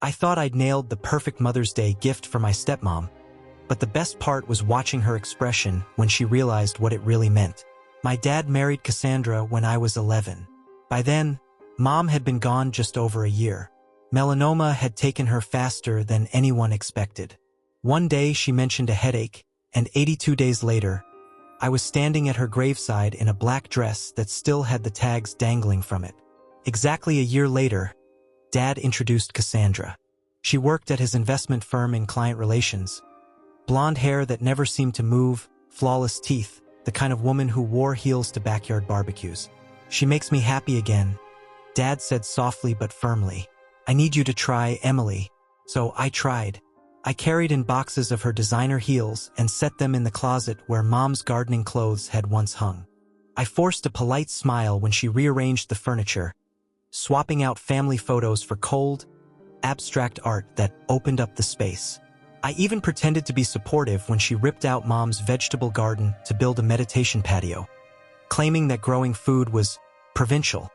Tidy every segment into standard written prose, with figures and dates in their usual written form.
I thought I'd nailed the perfect Mother's Day gift for my stepmom, but the best part was watching her expression when she realized what it really meant. My dad married Cassandra when I was 11. By then, Mom had been gone just over a year. Melanoma had taken her faster than anyone expected. One day she mentioned a headache, and 82 days later, I was standing at her graveside in a black dress that still had the tags dangling from it. Exactly a year later, Dad introduced Cassandra. She worked at his investment firm in client relations. Blonde hair that never seemed to move, flawless teeth, the kind of woman who wore heels to backyard barbecues. "She makes me happy again," Dad said softly but firmly. "I need you to try Emily." So I tried. I carried in boxes of her designer heels and set them in the closet where Mom's gardening clothes had once hung. I forced a polite smile when she rearranged the furniture, swapping out family photos for cold, abstract art that opened up the space. I even pretended to be supportive when she ripped out Mom's vegetable garden to build a meditation patio, claiming that growing food was provincial.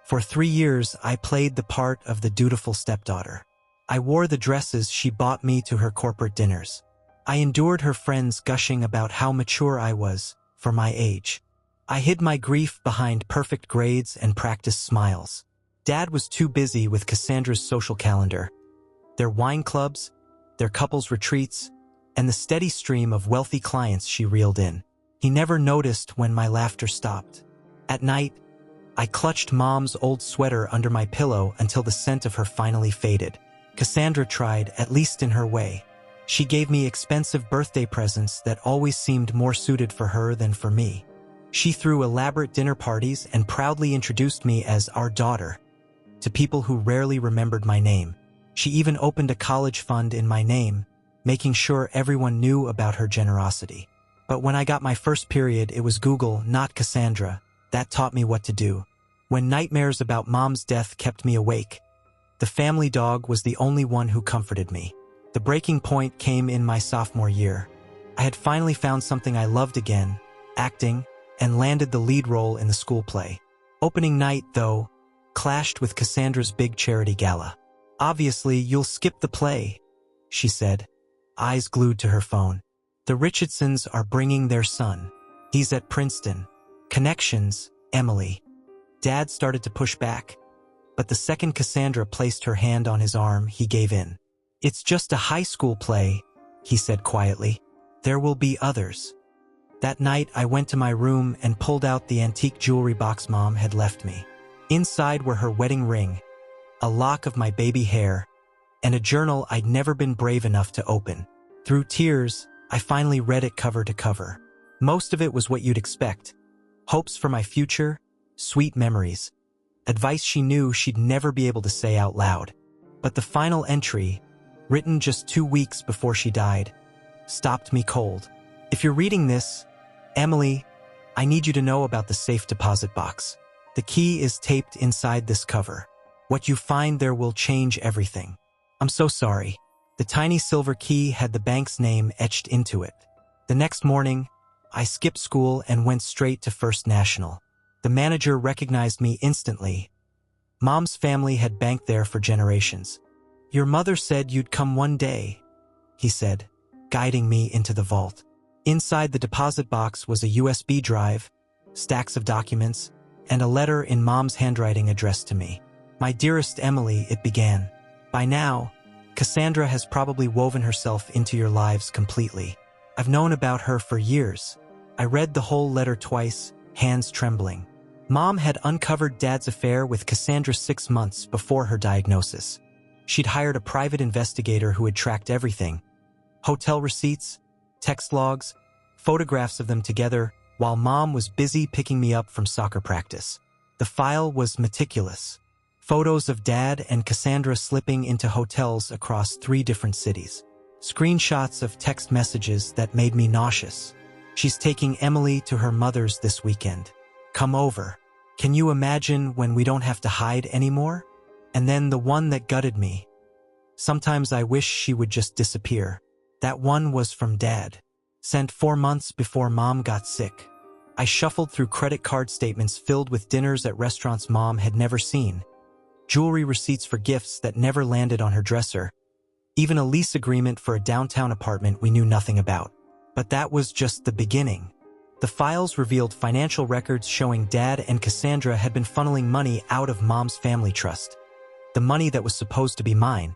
For 3 years, I played the part of the dutiful stepdaughter. I wore the dresses she bought me to her corporate dinners. I endured her friends gushing about how mature I was for my age. I hid my grief behind perfect grades and practiced smiles. Dad was too busy with Cassandra's social calendar, their wine clubs, their couples retreats, and the steady stream of wealthy clients she reeled in. He never noticed when my laughter stopped. At night, I clutched Mom's old sweater under my pillow until the scent of her finally faded. Cassandra tried, at least in her way. She gave me expensive birthday presents that always seemed more suited for her than for me. She threw elaborate dinner parties and proudly introduced me as our daughter to people who rarely remembered my name. She even opened a college fund in my name, making sure everyone knew about her generosity. But when I got my first period, it was Google, not Cassandra. That taught me what to do. When nightmares about Mom's death kept me awake, the family dog was the only one who comforted me. The breaking point came in my sophomore year. I had finally found something I loved again, acting, and landed the lead role in the school play. Opening night, though, clashed with Cassandra's big charity gala. "Obviously, you'll skip the play," she said, eyes glued to her phone. "The Richardsons are bringing their son. He's at Princeton. Connections, Emily." Dad started to push back, but the second Cassandra placed her hand on his arm, he gave in. "It's just a high school play," he said quietly. "There will be others." That night, I went to my room and pulled out the antique jewelry box Mom had left me. Inside were her wedding ring, a lock of my baby hair, and a journal I'd never been brave enough to open. Through tears, I finally read it cover to cover. Most of it was what you'd expect. Hopes for my future, sweet memories, advice she knew she'd never be able to say out loud. But the final entry, written just 2 weeks before she died, stopped me cold. "If you're reading this, Emily, I need you to know about the safe deposit box. The key is taped inside this cover. What you find there will change everything." I'm so sorry. The tiny silver key had the bank's name etched into it. The next morning, I skipped school and went straight to First National. The manager recognized me instantly. Mom's family had banked there for generations. "Your mother said you'd come one day," he said, guiding me into the vault. Inside the deposit box was a USB drive, stacks of documents, and a letter in Mom's handwriting addressed to me. "My dearest Emily," it began. "By now, Cassandra has probably woven herself into your lives completely. I've known about her for years." I read the whole letter twice, hands trembling. Mom had uncovered Dad's affair with Cassandra 6 months before her diagnosis. She'd hired a private investigator who had tracked everything: hotel receipts, text logs, photographs of them together, while Mom was busy picking me up from soccer practice. The file was meticulous. Photos of Dad and Cassandra slipping into hotels across 3 different cities. Screenshots of text messages that made me nauseous. "She's taking Emily to her mother's this weekend. Come over. Can you imagine when we don't have to hide anymore?" And then the one that gutted me. "Sometimes I wish she would just disappear." That one was from Dad, sent 4 months before Mom got sick. I shuffled through credit card statements filled with dinners at restaurants Mom had never seen. jewelry receipts for gifts that never landed on her dresser, even a lease agreement for a downtown apartment we knew nothing about. But that was just the beginning. The files revealed financial records showing Dad and Cassandra had been funneling money out of Mom's family trust, the money that was supposed to be mine,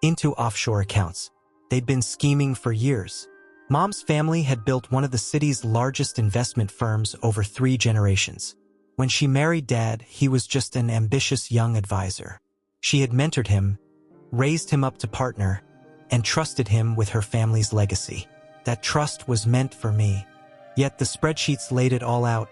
into offshore accounts. They'd been scheming for years. Mom's family had built one of the city's largest investment firms over 3 generations. When she married Dad, he was just an ambitious young advisor. She had mentored him, raised him up to partner, and trusted him with her family's legacy. That trust was meant for me. Yet the spreadsheets laid it all out.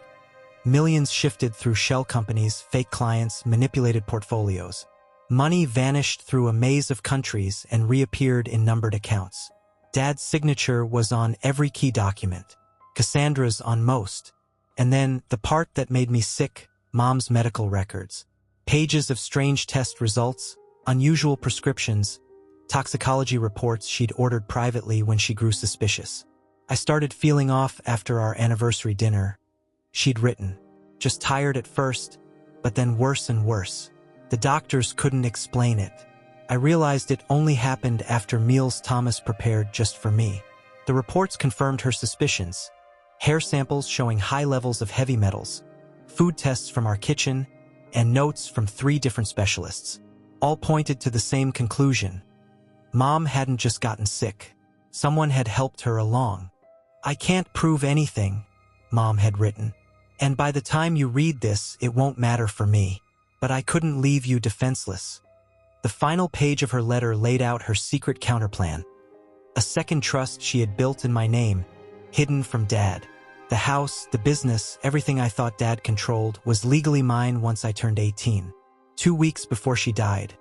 Millions shifted through shell companies, fake clients, manipulated portfolios. Money vanished through a maze of countries and reappeared in numbered accounts. Dad's signature was on every key document, Cassandra's on most. And then, the part that made me sick, Mom's medical records. Pages of strange test results, unusual prescriptions, toxicology reports she'd ordered privately when she grew suspicious. I started feeling off after our anniversary dinner. She'd written, just tired at first, but then worse and worse. The doctors couldn't explain it. I realized it only happened after meals Thomas prepared just for me. The reports confirmed her suspicions. Hair samples showing high levels of heavy metals, food tests from our kitchen, and notes from 3 different specialists. All pointed to the same conclusion. Mom hadn't just gotten sick. Someone had helped her along. I can't prove anything, Mom had written. And by the time you read this, it won't matter for me. But I couldn't leave you defenseless. The final page of her letter laid out her secret counterplan. A second trust she had built in my name, hidden from Dad. The house, the business, everything I thought Dad controlled was legally mine once I turned 18. 2 weeks before she died.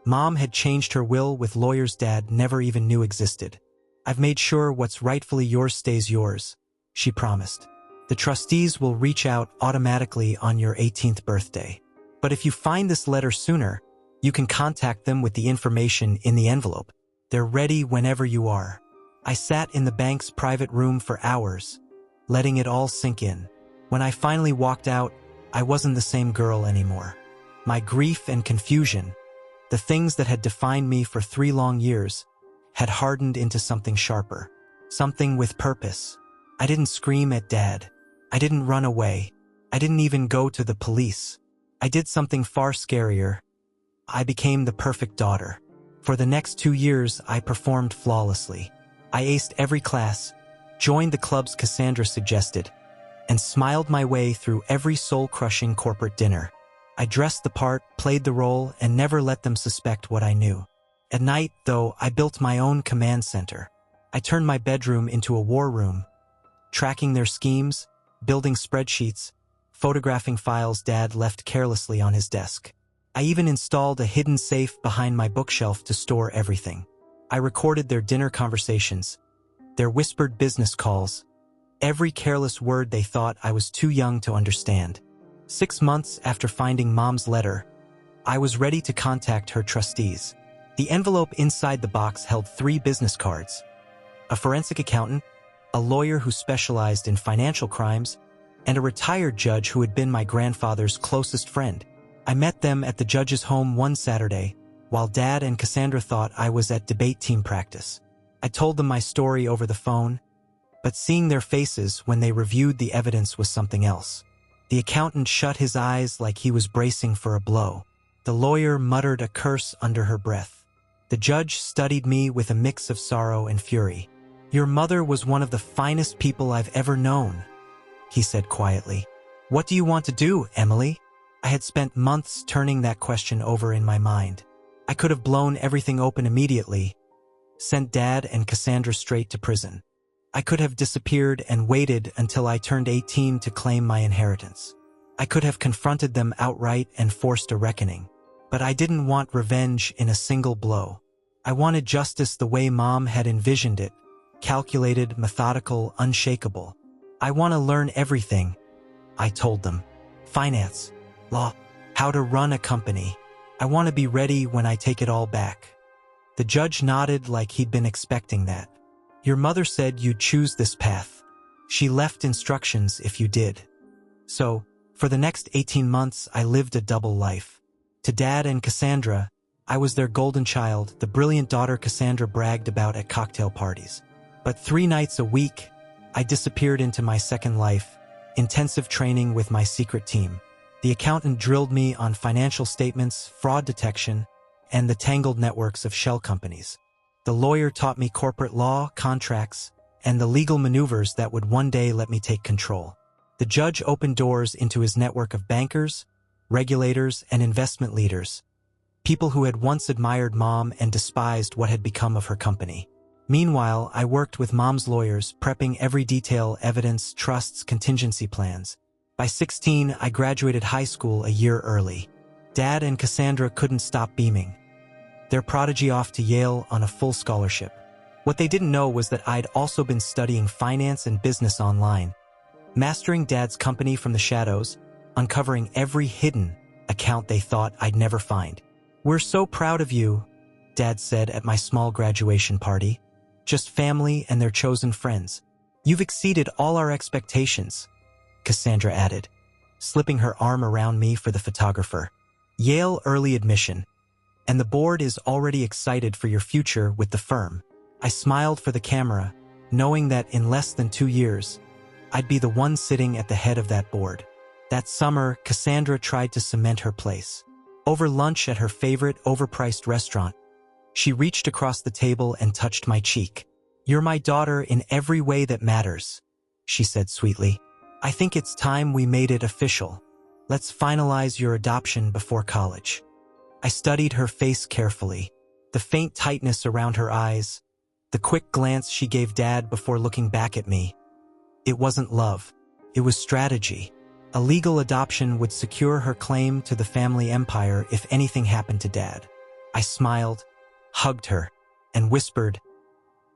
Mom had changed her will with lawyers Dad never even knew existed. I've made sure what's rightfully yours stays yours, she promised. The trustees will reach out automatically on your 18th birthday. But if you find this letter sooner, you can contact them with the information in the envelope. They're ready whenever you are. I sat in the bank's private room for hours, letting it all sink in. When I finally walked out, I wasn't the same girl anymore. My grief and confusion, the things that had defined me for 3 long years, had hardened into something sharper, something with purpose. I didn't scream at Dad. I didn't run away. I didn't even go to the police. I did something far scarier. I became the perfect daughter. For the next 2 years, I performed flawlessly. I aced every class, joined the clubs Cassandra suggested, and smiled my way through every soul-crushing corporate dinner. I dressed the part, played the role, and never let them suspect what I knew. At night, though, I built my own command center. I turned my bedroom into a war room, tracking their schemes, building spreadsheets, photographing files Dad left carelessly on his desk. I even installed a hidden safe behind my bookshelf to store everything. I recorded their dinner conversations, their whispered business calls, every careless word they thought I was too young to understand. 6 months after finding Mom's letter, I was ready to contact her trustees. The envelope inside the box held 3 business cards: a forensic accountant, a lawyer who specialized in financial crimes, and a retired judge who had been my grandfather's closest friend. I met them at the judge's home one Saturday, while Dad and Cassandra thought I was at debate team practice. I told them my story over the phone, but seeing their faces when they reviewed the evidence was something else. The accountant shut his eyes like he was bracing for a blow. The lawyer muttered a curse under her breath. The judge studied me with a mix of sorrow and fury. "Your mother was one of the finest people I've ever known," he said quietly. "What do you want to do, Emily?" I had spent months turning that question over in my mind. I could have blown everything open immediately, sent Dad and Cassandra straight to prison. I could have disappeared and waited until I turned 18 to claim my inheritance. I could have confronted them outright and forced a reckoning. But I didn't want revenge in a single blow. I wanted justice the way Mom had envisioned it, calculated, methodical, unshakable. "I want to learn everything," I told them. "Finance, law, how to run a company. I want to be ready when I take it all back." The judge nodded like he'd been expecting that. "Your mother said you'd choose this path. She left instructions if you did." So, for the next 18 months, I lived a double life. To Dad and Cassandra, I was their golden child, the brilliant daughter Cassandra bragged about at cocktail parties. But 3 nights a week, I disappeared into my second life, intensive training with my secret team. The accountant drilled me on financial statements, fraud detection, and the tangled networks of shell companies. The lawyer taught me corporate law, contracts, and the legal maneuvers that would one day let me take control. The judge opened doors into his network of bankers, regulators, and investment leaders, people who had once admired Mom and despised what had become of her company. Meanwhile, I worked with Mom's lawyers, prepping every detail, evidence, trusts, contingency plans. By 16, I graduated high school a year early. Dad and Cassandra couldn't stop beaming, their prodigy off to Yale on a full scholarship. What they didn't know was that I'd also been studying finance and business online, mastering Dad's company from the shadows, uncovering every hidden account they thought I'd never find. "We're so proud of you," Dad said at my small graduation party. "Just family and their chosen friends. You've exceeded all our expectations," Cassandra added, slipping her arm around me for the photographer. "Yale early admission, and the board is already excited for your future with the firm." I smiled for the camera, knowing that in less than 2 years, I'd be the one sitting at the head of that board. That summer, Cassandra tried to cement her place. Over lunch at her favorite overpriced restaurant, she reached across the table and touched my cheek. "You're my daughter in every way that matters," she said sweetly. "I think it's time we made it official. Let's finalize your adoption before college." I studied her face carefully, the faint tightness around her eyes, the quick glance she gave Dad before looking back at me. It wasn't love. It was strategy. A legal adoption would secure her claim to the family empire if anything happened to Dad. I smiled, hugged her, and whispered,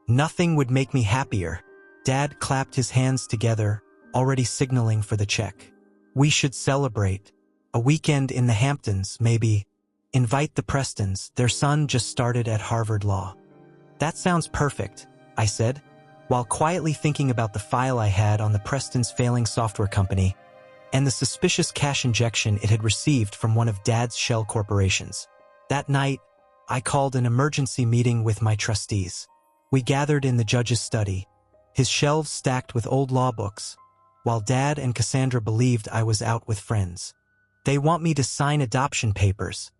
"Nothing would make me happier." Dad clapped his hands together, already signaling for the check. "We should celebrate. A weekend in the Hamptons, maybe. Invite the Prestons. Their son just started at Harvard Law." "That sounds perfect," I said, while quietly thinking about the file I had on the Prestons' failing software company and the suspicious cash injection it had received from one of Dad's shell corporations. That night, I called an emergency meeting with my trustees. We gathered in the judge's study, his shelves stacked with old law books, while Dad and Cassandra believed I was out with friends. "They want me to sign adoption papers,"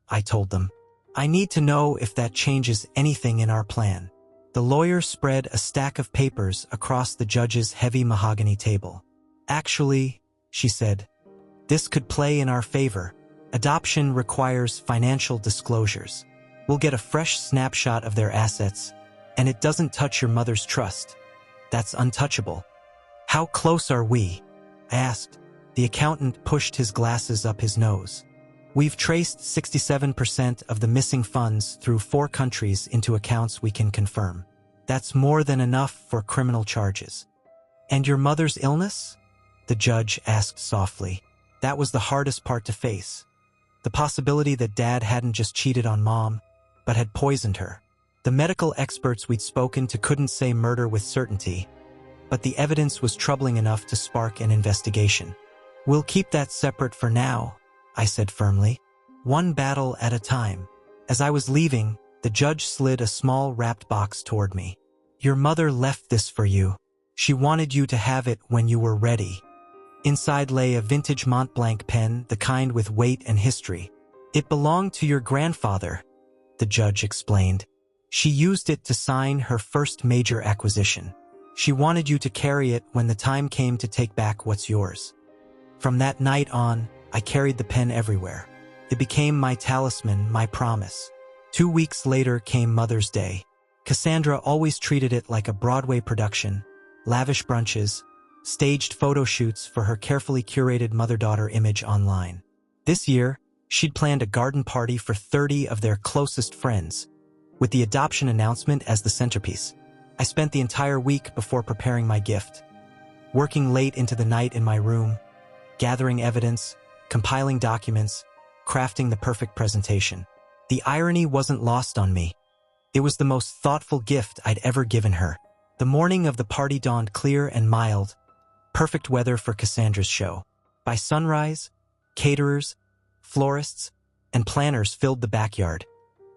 I told them. "I need to know if that changes anything in our plan." The lawyer spread a stack of papers across the judge's heavy mahogany table. "Actually," she said, "this could play in our favor. Adoption requires financial disclosures. We'll get a fresh snapshot of their assets, and it doesn't touch your mother's trust. That's untouchable." "How close are we?" I asked. The accountant pushed his glasses up his nose. "We've traced 67% of the missing funds through 4 countries into accounts we can confirm. That's more than enough for criminal charges." "And your mother's illness?" the judge asked softly. That was the hardest part to face. The possibility that Dad hadn't just cheated on Mom, but had poisoned her. The medical experts we'd spoken to couldn't say murder with certainty, but the evidence was troubling enough to spark an investigation. "We'll keep that separate for now," I said firmly. "One battle at a time." As I was leaving, the judge slid a small wrapped box toward me. "Your mother left this for you. She wanted you to have it when you were ready." Inside lay a vintage Montblanc pen, the kind with weight and history. "It belonged to your grandfather," the judge explained. "She used it to sign her first major acquisition. She wanted you to carry it when the time came to take back what's yours." From that night on, I carried the pen everywhere. It became my talisman, my promise. 2 weeks later came Mother's Day. Cassandra always treated it like a Broadway production, lavish brunches, staged photo shoots for her carefully curated mother-daughter image online. This year, she'd planned a garden party for 30 of their closest friends, with the adoption announcement as the centerpiece. I spent the entire week before preparing my gift, working late into the night in my room, gathering evidence, compiling documents, crafting the perfect presentation. The irony wasn't lost on me. It was the most thoughtful gift I'd ever given her. The morning of the party dawned clear and mild, perfect weather for Cassandra's show. By sunrise, caterers, florists, and planters filled the backyard,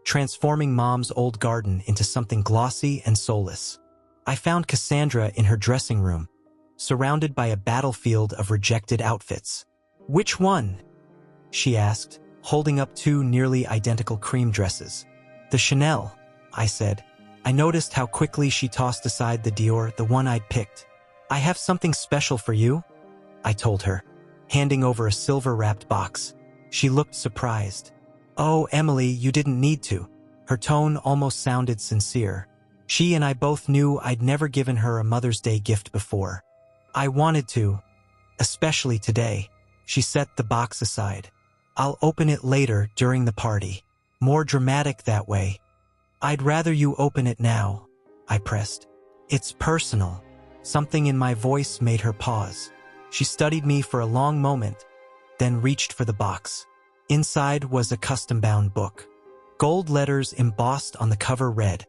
transforming Mom's old garden into something glossy and soulless. I found Cassandra in her dressing room, surrounded by a battlefield of rejected outfits. "Which one?" she asked, holding up two nearly identical cream dresses. "The Chanel," I said. I noticed how quickly she tossed aside the Dior, the one I'd picked. "I have something special for you," I told her, handing over a silver-wrapped box. She looked surprised. "Oh, Emily, you didn't need to." Her tone almost sounded sincere. She and I both knew I'd never given her a Mother's Day gift before. "I wanted to, especially today." She set the box aside. "I'll open it later during the party. More dramatic that way." "I'd rather you open it now," I pressed. "It's personal." Something in my voice made her pause. She studied me for a long moment, then reached for the box. Inside was a custom-bound book. Gold letters embossed on the cover read,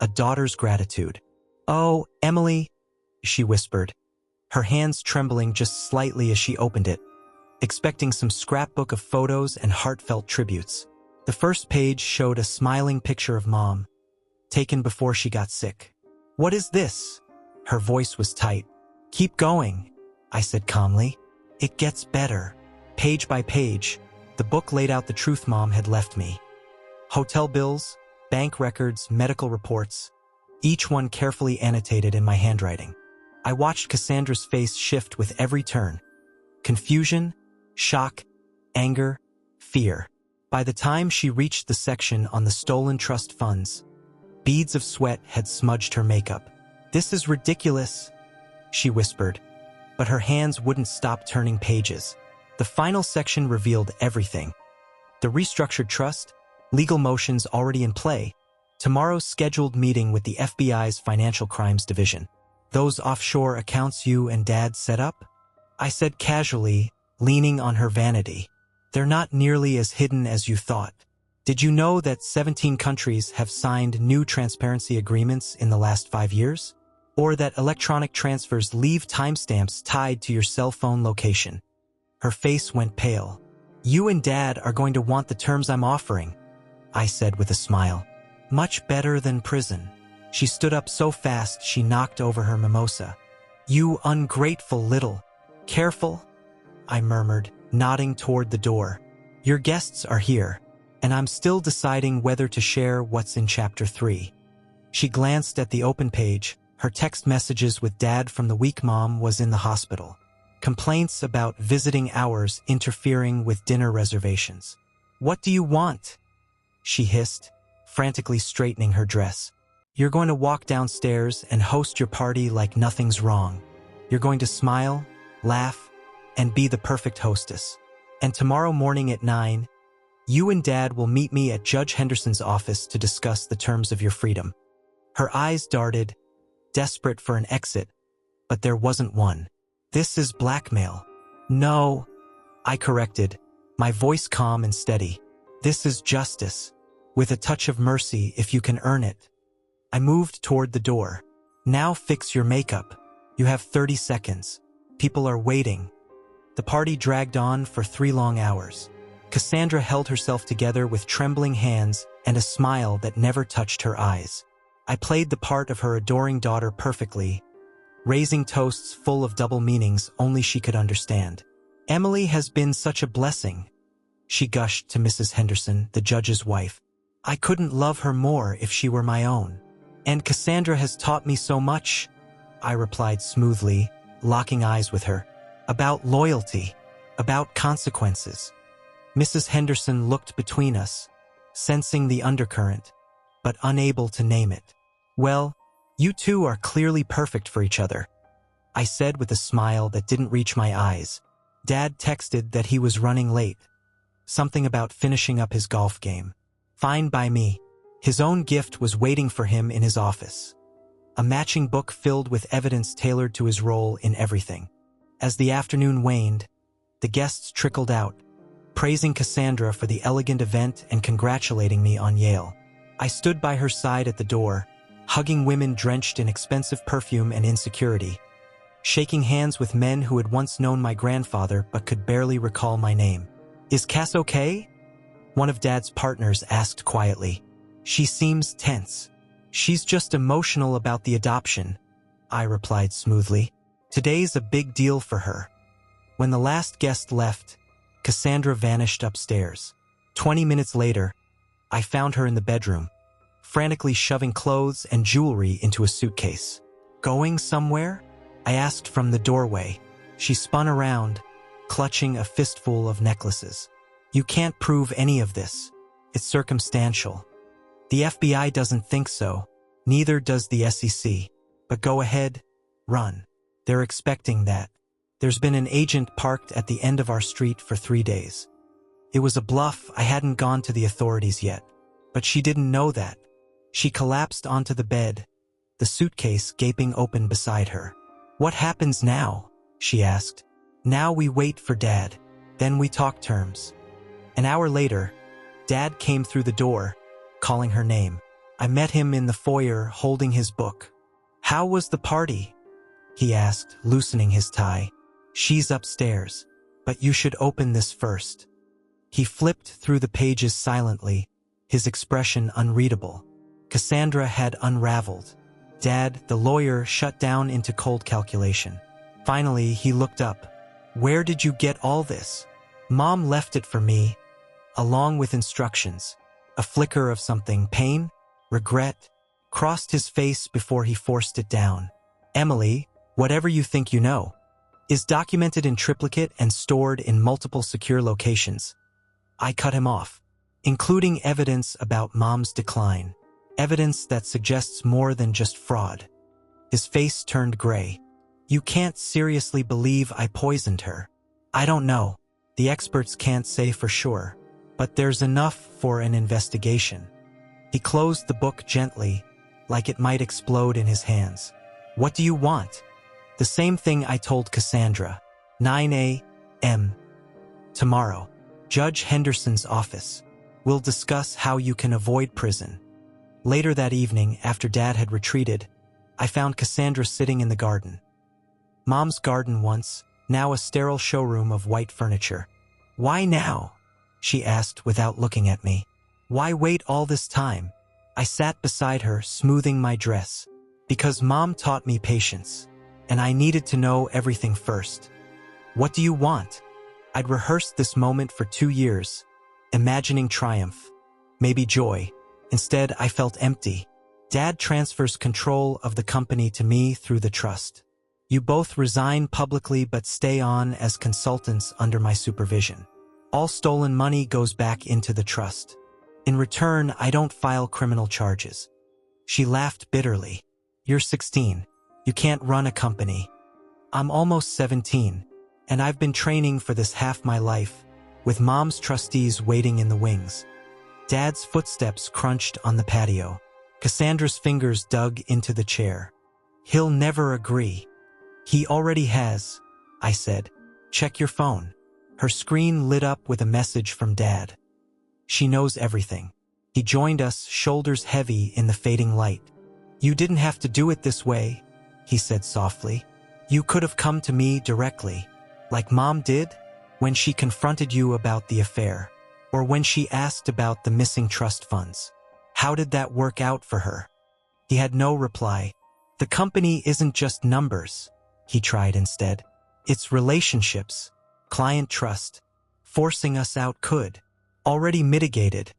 "A Daughter's Gratitude." "Oh, Emily," she whispered, her hands trembling just slightly as she opened it, expecting some scrapbook of photos and heartfelt tributes. The first page showed a smiling picture of Mom, taken before she got sick. "What is this?" Her voice was tight. "Keep going," I said calmly. "It gets better." Page by page, the book laid out the truth Mom had left me. Hotel bills, bank records, medical reports, each one carefully annotated in my handwriting. I watched Cassandra's face shift with every turn. Confusion, shock, anger, fear. By the time she reached the section on the stolen trust funds, beads of sweat had smudged her makeup. "This is ridiculous," she whispered, but her hands wouldn't stop turning pages. The final section revealed everything. The restructured trust, legal motions already in play, tomorrow's scheduled meeting with the FBI's Financial Crimes Division. "Those offshore accounts you and Dad set up?" I said casually, leaning on her vanity. "They're not nearly as hidden as you thought. Did you know that 17 countries have signed new transparency agreements in the last 5 years? Or that electronic transfers leave timestamps tied to your cell phone location?" Her face went pale. "You and Dad are going to want the terms I'm offering," I said with a smile. "Much better than prison." She stood up so fast she knocked over her mimosa. "You ungrateful little..." "Careful," I murmured, nodding toward the door. "Your guests are here, and I'm still deciding whether to share what's in Chapter 3. She glanced at the open page. Her text messages with Dad from the week Mom was in the hospital. Complaints about visiting hours interfering with dinner reservations. "What do you want?" she hissed, frantically straightening her dress. "You're going to walk downstairs and host your party like nothing's wrong. You're going to smile, laugh, and be the perfect hostess. And tomorrow morning at 9, you and Dad will meet me at Judge Henderson's office to discuss the terms of your freedom." Her eyes darted, desperate for an exit, but there wasn't one. "This is blackmail." "No," I corrected, my voice calm and steady. "This is justice, with a touch of mercy if you can earn it." I moved toward the door. "Now fix your makeup. You have 30 seconds. People are waiting." The party dragged on for 3 long hours. Cassandra held herself together with trembling hands and a smile that never touched her eyes. I played the part of her adoring daughter perfectly, raising toasts full of double meanings only she could understand. "Emily has been such a blessing," she gushed to Mrs. Henderson, the judge's wife. "I couldn't love her more if she were my own." "And Cassandra has taught me so much," I replied smoothly, locking eyes with her. "About loyalty, about consequences." Mrs. Henderson looked between us, sensing the undercurrent, but unable to name it. "Well, you two are clearly perfect for each other," I said with a smile that didn't reach my eyes. Dad texted that he was running late. Something about finishing up his golf game. Fine by me. His own gift was waiting for him in his office. A matching book filled with evidence tailored to his role in everything. As the afternoon waned, the guests trickled out, praising Cassandra for the elegant event and congratulating me on Yale. I stood by her side at the door, hugging women drenched in expensive perfume and insecurity, shaking hands with men who had once known my grandfather but could barely recall my name. "Is Cass okay?" One of Dad's partners asked quietly. She seems tense. She's just emotional about the adoption, I replied smoothly. Today's a big deal for her. When the last guest left, Cassandra vanished upstairs. 20 minutes later, I found her in the bedroom, frantically shoving clothes and jewelry into a suitcase. Going somewhere? I asked from the doorway. She spun around, clutching a fistful of necklaces. You can't prove any of this. It's circumstantial. The FBI doesn't think so. Neither does the SEC. But go ahead, run. They're expecting that. There's been an agent parked at the end of our street for 3 days. It was a bluff. I hadn't gone to the authorities yet. But she didn't know that. She collapsed onto the bed, the suitcase gaping open beside her. What happens now? She asked. Now we wait for Dad. Then we talk terms. An hour later, Dad came through the door, calling her name. I met him in the foyer holding his book. How was the party? He asked, loosening his tie. She's upstairs, but you should open this first. He flipped through the pages silently, his expression unreadable. Cassandra had unraveled. Dad, the lawyer, shut down into cold calculation. Finally, he looked up. Where did you get all this? Mom left it for me, along with instructions. A flicker of something, pain, regret, crossed his face before he forced it down. Emily, whatever you think you know, is documented in triplicate and stored in multiple secure locations. I cut him off, including evidence about Mom's decline. Evidence that suggests more than just fraud. His face turned gray. You can't seriously believe I poisoned her. I don't know. The experts can't say for sure. But there's enough for an investigation. He closed the book gently, like it might explode in his hands. What do you want? The same thing I told Cassandra. 9 a.m. tomorrow. Judge Henderson's office. We'll discuss how you can avoid prison. Later that evening, after Dad had retreated, I found Cassandra sitting in the garden. Mom's garden once, now a sterile showroom of white furniture. Why now? She asked without looking at me. Why wait all this time? I sat beside her, smoothing my dress. Because Mom taught me patience, and I needed to know everything first. What do you want? I'd rehearsed this moment for 2 years, imagining triumph, maybe joy. Instead, I felt empty. Dad transfers control of the company to me through the trust. You both resign publicly but stay on as consultants under my supervision. All stolen money goes back into the trust. In return, I don't file criminal charges. She laughed bitterly. You're 16. You can't run a company. I'm almost 17, and I've been training for this half my life, with Mom's trustees waiting in the wings. Dad's footsteps crunched on the patio. Cassandra's fingers dug into the chair. He'll never agree. He already has, I said. Check your phone. Her screen lit up with a message from Dad. She knows everything. He joined us, shoulders heavy in the fading light. You didn't have to do it this way, he said softly. You could have come to me directly, like Mom did when she confronted you about the affair. Or when she asked about the missing trust funds. How did that work out for her? He had no reply. The company isn't just numbers, he tried instead. It's relationships, client trust. Forcing us out could. Already mitigated.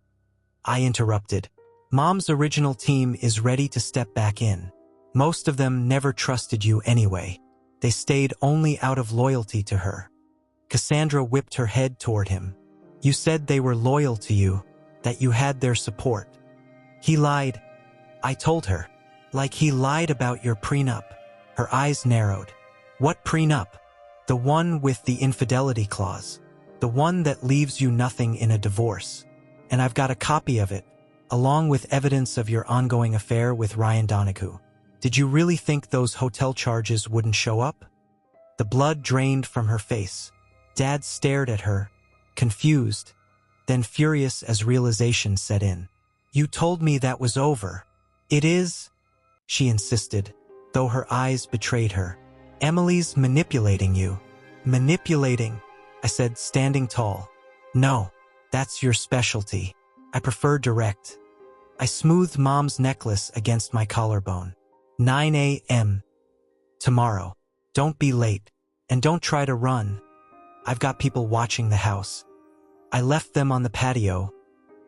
I interrupted. Mom's original team is ready to step back in. Most of them never trusted you anyway. They stayed only out of loyalty to her. Cassandra whipped her head toward him. You said they were loyal to you, that you had their support. He lied. I told her. Like he lied about your prenup. Her eyes narrowed. What prenup? The one with the infidelity clause. The one that leaves you nothing in a divorce. And I've got a copy of it, along with evidence of your ongoing affair with Ryan Donahue. Did you really think those hotel charges wouldn't show up? The blood drained from her face. Dad stared at her, confused, then furious as realization set in. You told me that was over. It is, she insisted, though her eyes betrayed her. Emily's manipulating you. Manipulating, I said, standing tall. No, That's your specialty. I prefer direct. I smoothed Mom's necklace against my collarbone. 9 a.m. tomorrow. Don't be late. And don't try to run. I've got people watching the house. I left them on the patio,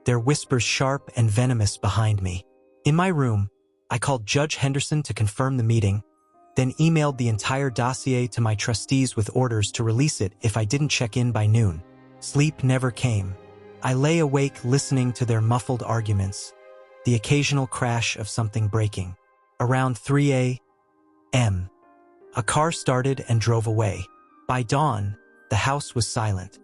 their whispers sharp and venomous behind me. In my room, I called Judge Henderson to confirm the meeting, then emailed the entire dossier to my trustees with orders to release it if I didn't check in by noon. Sleep never came. I lay awake listening to their muffled arguments, the occasional crash of something breaking. Around 3 a.m., a car started and drove away. By dawn, the house was silent.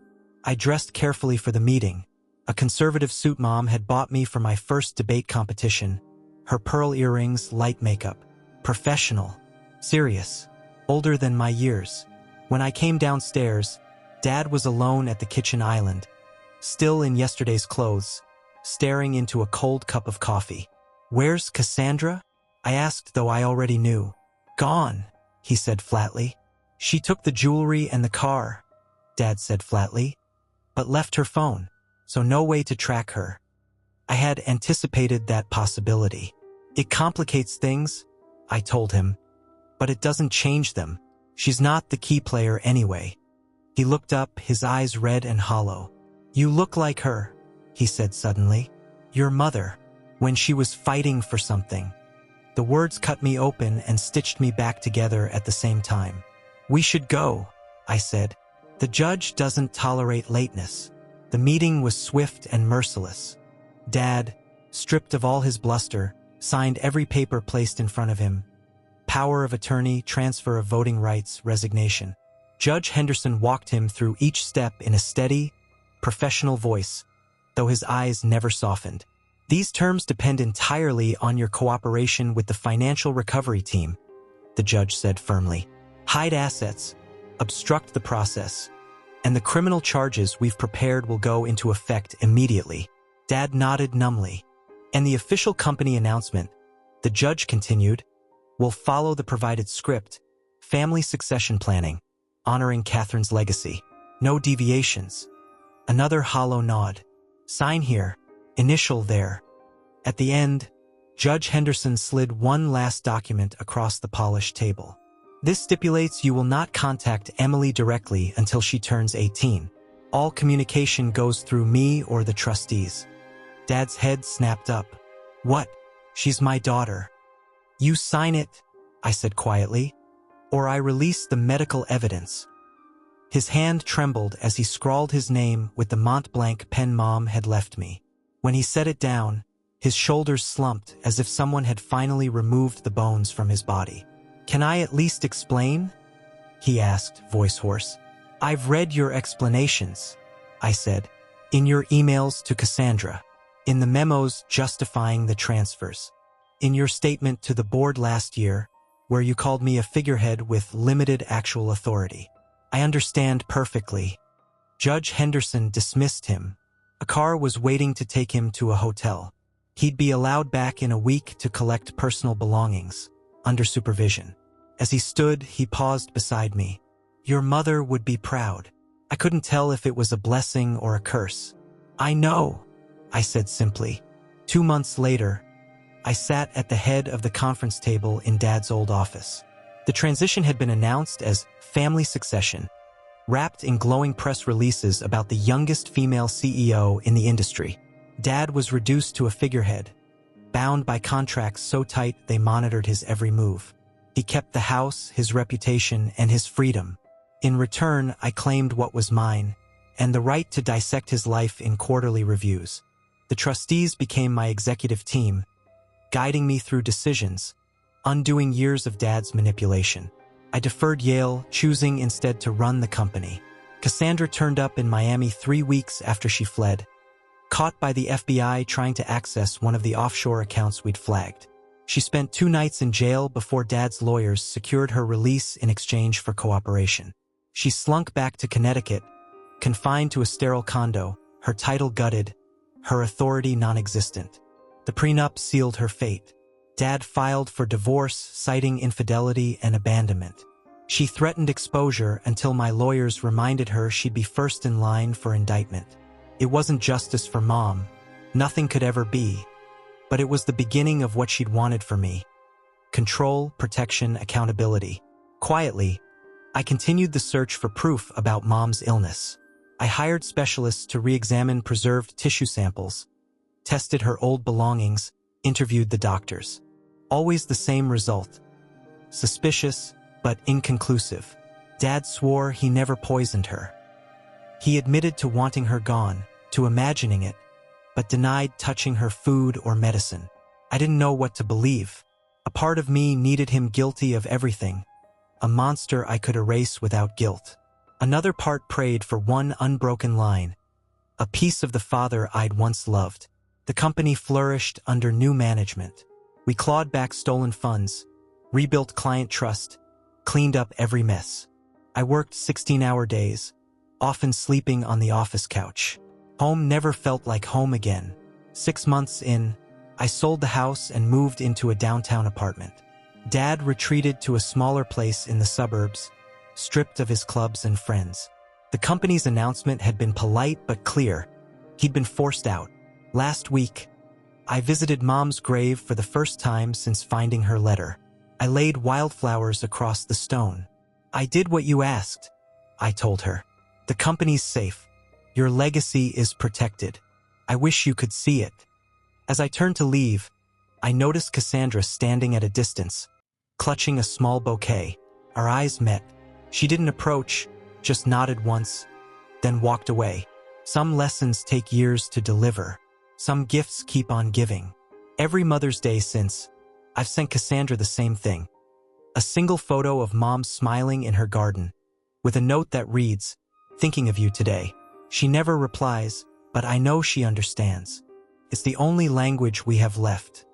I dressed carefully for the meeting. A conservative suit Mom had bought me for my first debate competition. Her pearl earrings, light makeup. Professional. Serious. Older than my years. When I came downstairs, Dad was alone at the kitchen island, still in yesterday's clothes, staring into a cold cup of coffee. "Where's Cassandra?" I asked, though I already knew. "Gone," he said flatly. "She took the jewelry and the car," Dad said flatly, "but left her phone, so no way to track her." I had anticipated that possibility. "It complicates things," I told him, "but it doesn't change them. She's not the key player anyway." He looked up, his eyes red and hollow. "You look like her," he said suddenly. "Your mother, when she was fighting for something." The words cut me open and stitched me back together at the same time. "We should go," I said. "The judge doesn't tolerate lateness." The meeting was swift and merciless. Dad, stripped of all his bluster, signed every paper placed in front of him. Power of attorney, transfer of voting rights, resignation. Judge Henderson walked him through each step in a steady, professional voice, though his eyes never softened. "These terms depend entirely on your cooperation with the financial recovery team," the judge said firmly. "Hide assets, obstruct the process, and the criminal charges we've prepared will go into effect immediately." Dad nodded numbly. "And the official company announcement," the judge continued, "will follow the provided script, family succession planning, honoring Catherine's legacy. No deviations." Another hollow nod. "Sign here. Initial there." At the end, Judge Henderson slid one last document across the polished table. "This stipulates you will not contact Emily directly until she turns 18. All communication goes through me or the trustees." Dad's head snapped up. "What? She's my daughter." "You sign it," I said quietly, "or I release the medical evidence." His hand trembled as he scrawled his name with the Mont-Blanc pen Mom had left me. When he set it down, his shoulders slumped as if someone had finally removed the bones from his body. "Can I at least explain?" he asked, voice hoarse. "I've read your explanations," I said, "in your emails to Cassandra, in the memos justifying the transfers, in your statement to the board last year, where you called me a figurehead with limited actual authority. I understand perfectly." Judge Henderson dismissed him. A car was waiting to take him to a hotel. He'd be allowed back in a week to collect personal belongings, under supervision. As he stood, he paused beside me. "Your mother would be proud." I couldn't tell if it was a blessing or a curse. "I know," I said simply. 2 months later, I sat at the head of the conference table in Dad's old office. The transition had been announced as family succession, wrapped in glowing press releases about the youngest female CEO in the industry. Dad was reduced to a figurehead, bound by contracts so tight they monitored his every move. He kept the house, his reputation, and his freedom. In return, I claimed what was mine, and the right to dissect his life in quarterly reviews. The trustees became my executive team, guiding me through decisions, undoing years of Dad's manipulation. I deferred Yale, choosing instead to run the company. Cassandra turned up in Miami 3 weeks after she fled, caught by the FBI trying to access one of the offshore accounts we'd flagged. She spent 2 nights in jail before Dad's lawyers secured her release in exchange for cooperation. She slunk back to Connecticut, confined to a sterile condo, her title gutted, her authority non-existent. The prenup sealed her fate. Dad filed for divorce, citing infidelity and abandonment. She threatened exposure until my lawyers reminded her she'd be first in line for indictment. It wasn't justice for Mom. Nothing could ever be. But it was the beginning of what she'd wanted for me. Control, protection, accountability. Quietly, I continued the search for proof about Mom's illness. I hired specialists to re-examine preserved tissue samples, tested her old belongings, interviewed the doctors. Always the same result. Suspicious, but inconclusive. Dad swore he never poisoned her. He admitted to wanting her gone, to imagining it, but denied touching her food or medicine. I didn't know what to believe. A part of me needed him guilty of everything, a monster I could erase without guilt. Another part prayed for one unbroken line, a piece of the father I'd once loved. The company flourished under new management. We clawed back stolen funds, rebuilt client trust, cleaned up every mess. I worked 16-hour days, often sleeping on the office couch. Home never felt like home again. 6 months in, I sold the house and moved into a downtown apartment. Dad retreated to a smaller place in the suburbs, stripped of his clubs and friends. The company's announcement had been polite but clear. He'd been forced out. Last week, I visited Mom's grave for the first time since finding her letter. I laid wildflowers across the stone. I did what you asked, I told her. The company's safe. Your legacy is protected. I wish you could see it. As I turned to leave, I noticed Cassandra standing at a distance, clutching a small bouquet. Our eyes met. She didn't approach, just nodded once, then walked away. Some lessons take years to deliver. Some gifts keep on giving. Every Mother's Day since, I've sent Cassandra the same thing. A single photo of Mom smiling in her garden, with a note that reads, "Thinking of you today." She never replies, but I know she understands. It's the only language we have left.